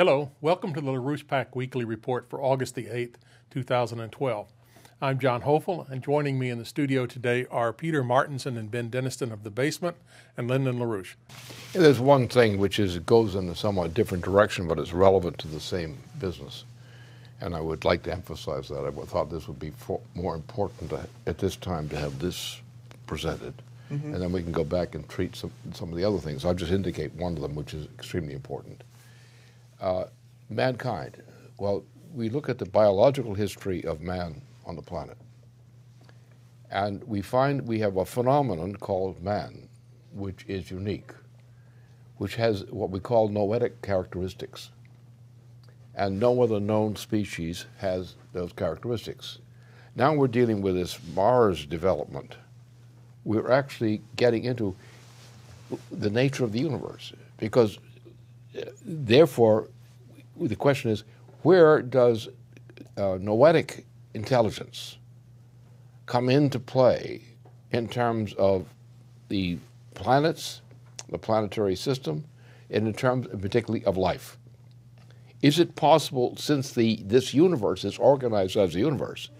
Hello, welcome to the LaRouche PAC Weekly Report for August the 8th, 2012. I'm John Hofel, and joining me in the studio today are Peter Martinson and Ben Denniston of The Basement, and Lyndon LaRouche. There's one thing which goes in a somewhat different direction, but it's relevant to the same business. And I would like to emphasize that. I thought this would be more important at this time to have this presented. And then we can go back and treat some of the other things. I'll just indicate one of them, which is extremely important. Mankind. Well, we look at the biological history of man on the planet, and we find we have a phenomenon called man, which is unique, which has what we call noetic characteristics. And no other known species has those characteristics. Now we're dealing with this Mars development. We're actually getting into the nature of the universe, because therefore, the question is, where does noetic intelligence come into play in terms of the planets, the planetary system, and in terms particularly of life? Is it possible, since this universe is organized as a universe,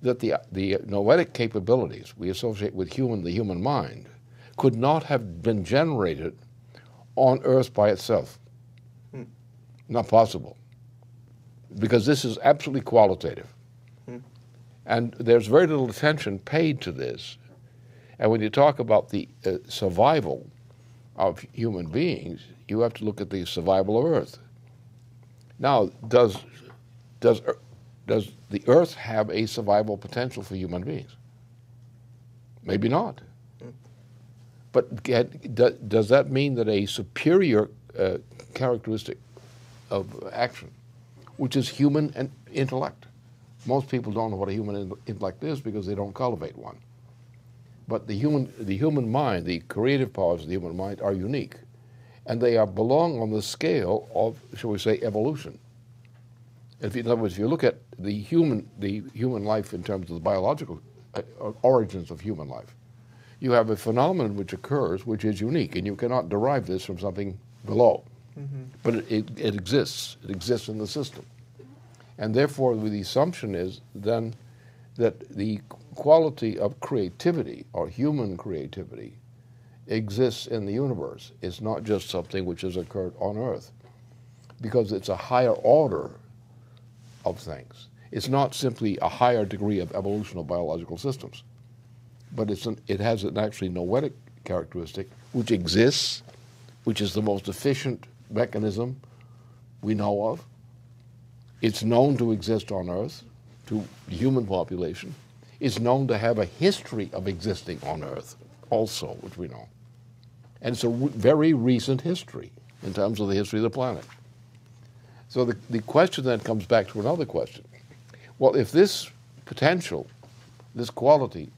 that the noetic capabilities we associate with the human mind could not have been generated on Earth by itself? Not possible, because this is absolutely qualitative. And there's very little attention paid to this. And when you talk about the survival of human beings, you have to look at the survival of Earth. Now, does the Earth have a survival potential for human beings? Maybe not. But does that mean that a superior characteristic of action, which is human and intellect? Most people don't know what a human intellect is because they don't cultivate one. But the human mind, the creative powers of the human mind are unique, and they belong on the scale of, shall we say, evolution. In other words, if you look at the human life in terms of the biological origins of human life, you have a phenomenon which occurs which is unique, and you cannot derive this from something below. But it exists. It exists in the system. And therefore, the assumption is then that the quality of creativity, or human creativity, exists in the universe. It's not just something which has occurred on Earth, because it's a higher order of things. It's not simply a higher degree of evolution of biological systems, but it has an actually noetic characteristic which exists, which is the most efficient mechanism we know of. It's known to exist on Earth, to the human population. It's known to have a history of existing on Earth also, which we know. And it's a very recent history in terms of the history of the planet. So the question then comes back to another question. Well, if this potential, this quality,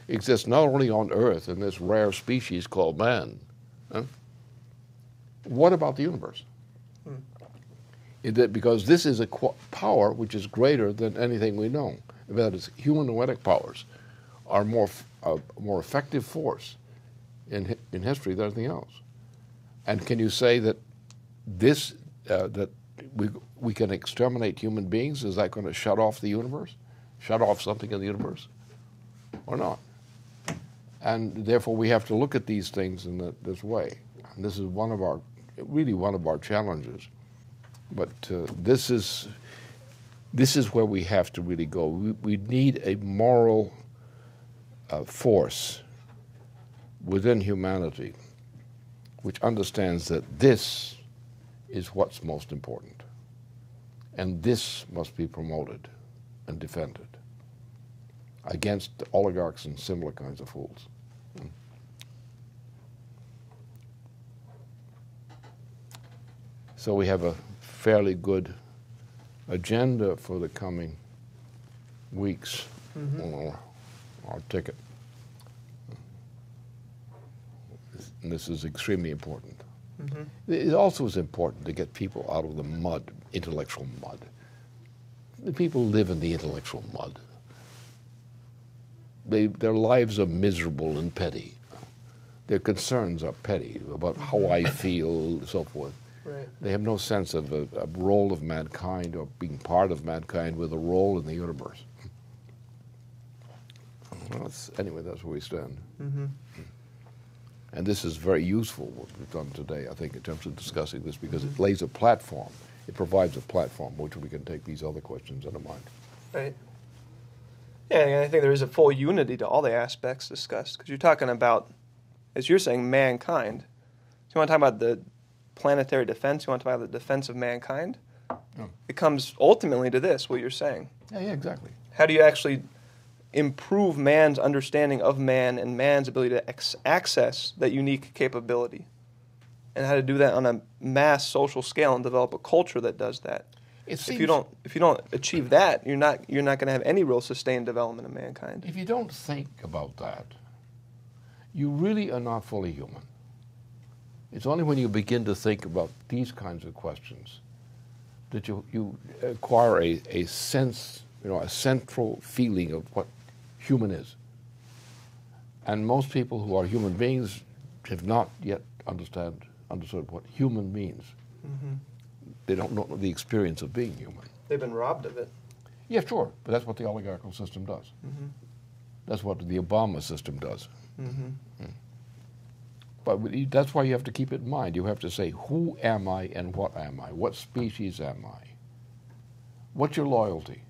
exists not only on Earth in this rare species called man, what about the universe? Because this is a power which is greater than anything we know. That is, human noetic powers are more effective force in history than anything else. And can you say that that we can exterminate human beings? Is that going to shut off the universe? Shut off something in the universe? Or not? And therefore we have to look at these things in this way. And this is really one of our challenges. But this is where we have to really go. We need a moral force within humanity which understands that this is what's most important. And this must be promoted and defended against the oligarchs and similar kinds of fools. So we have a fairly good agenda for the coming weeks on our ticket. And this is extremely important. It also is important to get people out of the mud, intellectual mud. The people live in the intellectual mud. Their lives are miserable and petty. Their concerns are petty about how I feel and so forth. Right. They have no sense of a role of mankind or being part of mankind with a role in the universe. Well, anyway, that's where we stand. Mm-hmm. And this is very useful, what we've done today, I think, in terms of discussing this, because it lays a platform. It provides a platform which we can take these other questions into mind. Right. Yeah, and I think there is a full unity to all the aspects discussed, because you're talking about, as you're saying, mankind. So you want to talk about the planetary defense? You want to talk about the defense of mankind? Yeah. It comes ultimately to this, what you're saying. Yeah, exactly. How do you actually improve man's understanding of man and man's ability to access that unique capability? And how to do that on a mass social scale and develop a culture that does that. If you don't achieve that, you're not going to have any real sustained development of mankind. If you don't think about that, you really are not fully human. It's only when you begin to think about these kinds of questions that you acquire a sense, a central feeling of what human is. And most people who are human beings have not yet understood what human means. Mm-hmm. They don't know the experience of being human. They've been robbed of it. Yeah, sure, but that's what the oligarchical system does. Mm-hmm. That's what the Obama system does. Mm-hmm. But that's why you have to keep it in mind. You have to say, who am I and what am I? What species am I? What's your loyalty?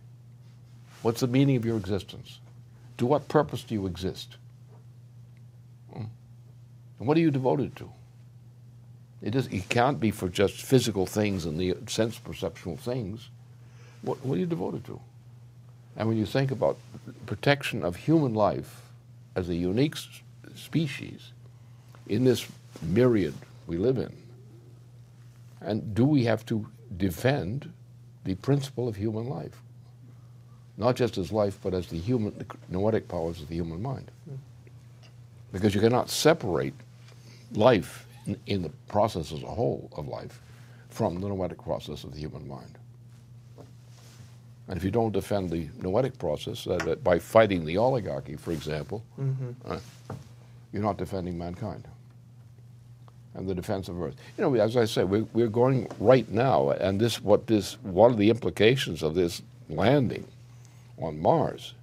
What's the meaning of your existence? To what purpose do you exist? And what are you devoted to? It can't be for just physical things and the sense perceptual things. What are you devoted to? And when you think about protection of human life as a unique species in this myriad we live in, and do we have to defend the principle of human life? Not just as life, but as the noetic powers of the human mind. Because you cannot separate life in the process as a whole of life from the noetic process of the human mind. And if you don't defend the noetic process, by fighting the oligarchy, for example, you're not defending mankind and the defense of Earth. As I say, we're going right now, and one of the implications of this landing on Mars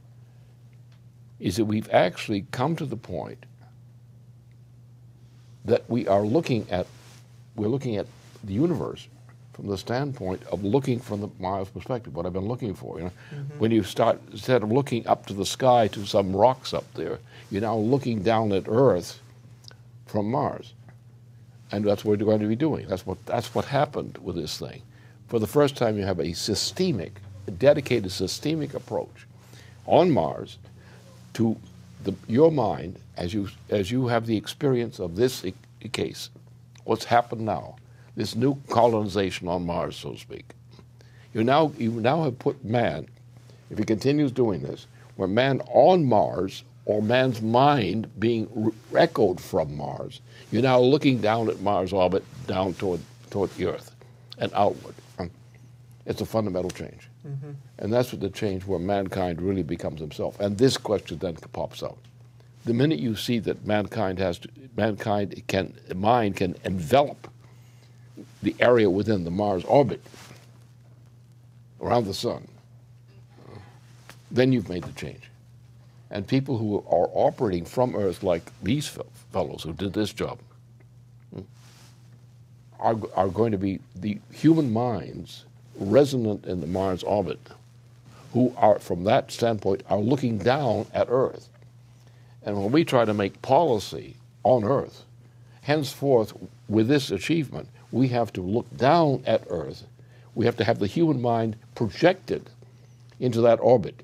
is that we've actually come to the point that we're looking at the universe from the standpoint of looking from the Mars perspective, what I've been looking for. When you start, instead of looking up to the sky to some rocks up there, you're now looking down at Earth from Mars. And that's what we're going to be doing. That's what happened with this thing. For the first time, you have a dedicated systemic approach on Mars to your mind as you have the experience of this case, what's happened now, this new colonization on Mars, so to speak. You now have put man, if he continues doing this, where man on Mars, or man's mind being echoed from Mars, you're now looking down at Mars orbit, down toward the Earth and outward. It's a fundamental change. Mm-hmm. And that's what the change where mankind really becomes himself. And this question then pops out. The minute you see that mind can envelop the area within the Mars orbit around the sun, then you've made the change. And people who are operating from Earth, like these fellows who did this job, are going to be the human minds resonant in the Mars orbit, who are, from that standpoint, are looking down at Earth. And when we try to make policy on Earth, henceforth, with this achievement, we have to look down at Earth. We have to have the human mind projected into that orbit,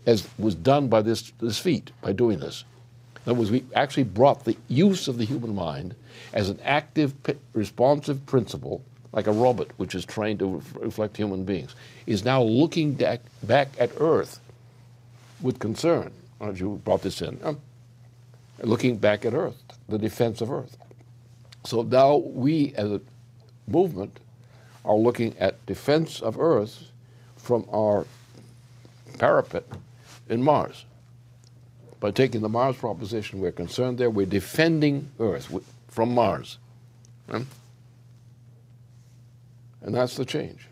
as was done by this feat, by doing this. In other words, we actually brought the use of the human mind as an active, responsive principle, like a robot which is trained to reflect human beings, is now looking back at Earth with concern, as you brought this in, looking back at Earth, the defense of Earth. So now we, as a movement, are looking at defense of Earth from our parapet in Mars. By taking the Mars proposition, we're concerned there, we're defending Earth from Mars. And that's the change.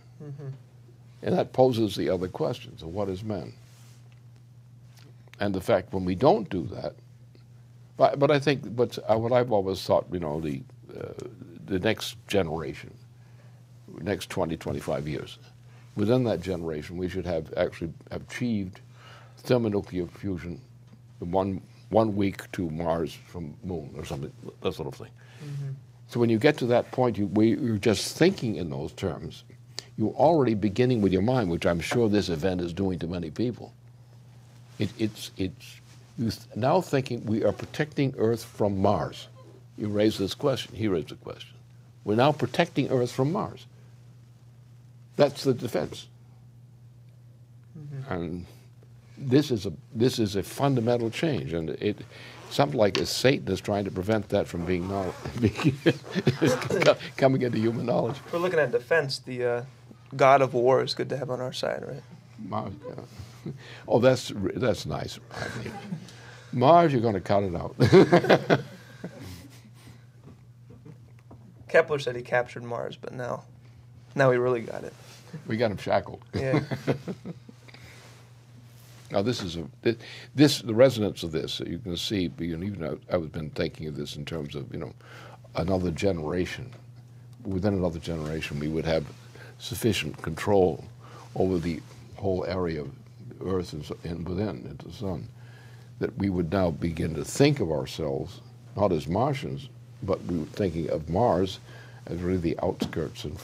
And that poses the other questions of what is man? And the fact when we don't do that, but I think what I've always thought, you know, the next generation, next 20, 25 years, within that generation, we should have actually achieved thermonuclear fusion in one week to Mars from Moon or something, that sort of thing. So when you get to that point, you're just thinking in those terms. You're already beginning with your mind, which I'm sure this event is doing to many people. You're now thinking we are protecting Earth from Mars. You raise this question. He raised the question. We're now protecting Earth from Mars. That's the defense. And this is a fundamental change, and something like Satan is trying to prevent that from being coming into human knowledge. If we're looking at defense, the God of War is good to have on our side, right? Mars, oh, that's nice. Mars, you're going to cut it out. Kepler said he captured Mars, but now we really got it. We got him shackled. Yeah. Now the resonance of this, you can see, even I've been thinking of this in terms of, another generation. Within another generation, we would have sufficient control over the whole area of Earth and within into the sun, that we would now begin to think of ourselves not as Martians, but we were thinking of Mars as really the outskirts and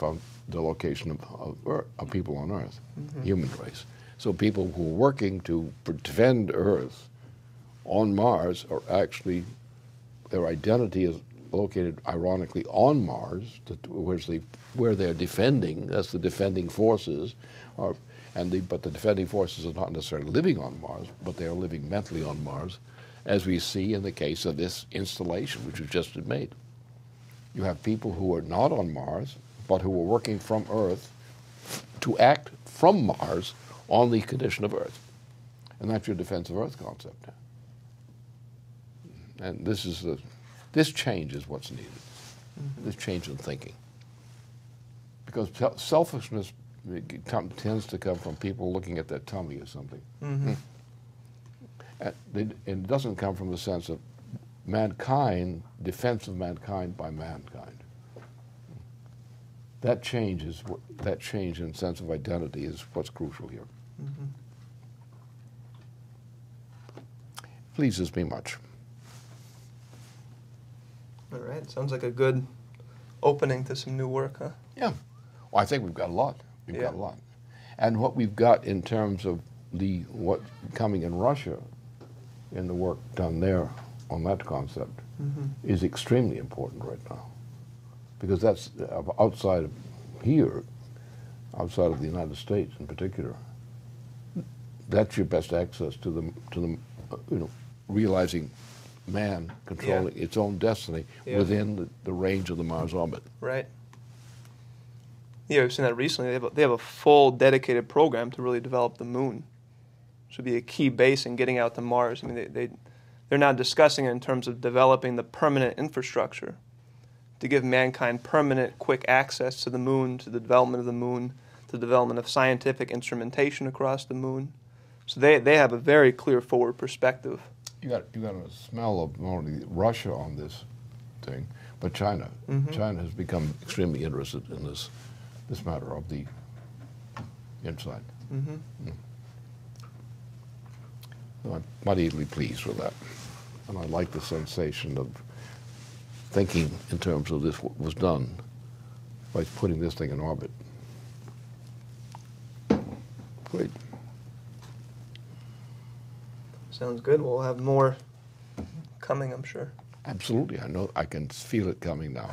the location of people on Earth, human race. So people who are working to defend Earth on Mars are actually, their identity is located, ironically, on Mars, where they're defending. That's the defending forces, but the defending forces are not necessarily living on Mars, but they are living mentally on Mars, as we see in the case of this installation, which was just made. You have people who are not on Mars, but who are working from Earth to act from Mars on the condition of Earth. And that's your defense of Earth concept. And this change is what's needed, this change in thinking. Because selfishness tends to come from people looking at their tummy or something. It doesn't come from the sense of mankind, defense of mankind by mankind. That change in sense of identity is what's crucial here. Pleases me much. All right, sounds like a good opening to some new work, huh? Yeah. Well, I think we've got a lot. We've got a lot. And what we've got in terms of what coming in Russia, in the work done there on that concept, is extremely important right now. Because that's outside of here, outside of the United States in particular, that's your best access to the realizing man controlling its own destiny within the range of the Mars orbit. Right. Yeah, we've seen that recently. They have a full dedicated program to really develop the moon. Which would be a key base in getting out to Mars. I mean, they're now discussing it in terms of developing the permanent infrastructure to give mankind permanent, quick access to the moon, to the development of the moon, to the development of scientific instrumentation across the moon. So they have a very clear forward perspective. You got a smell of not only Russia on this thing, but China. China has become extremely interested in this matter of the inside. So I'm mighty pleased with that. And I like the sensation of thinking in terms of this, what was done by putting this thing in orbit. Great. Sounds good. We'll have more coming, I'm sure. Absolutely. I know. I can feel it coming now.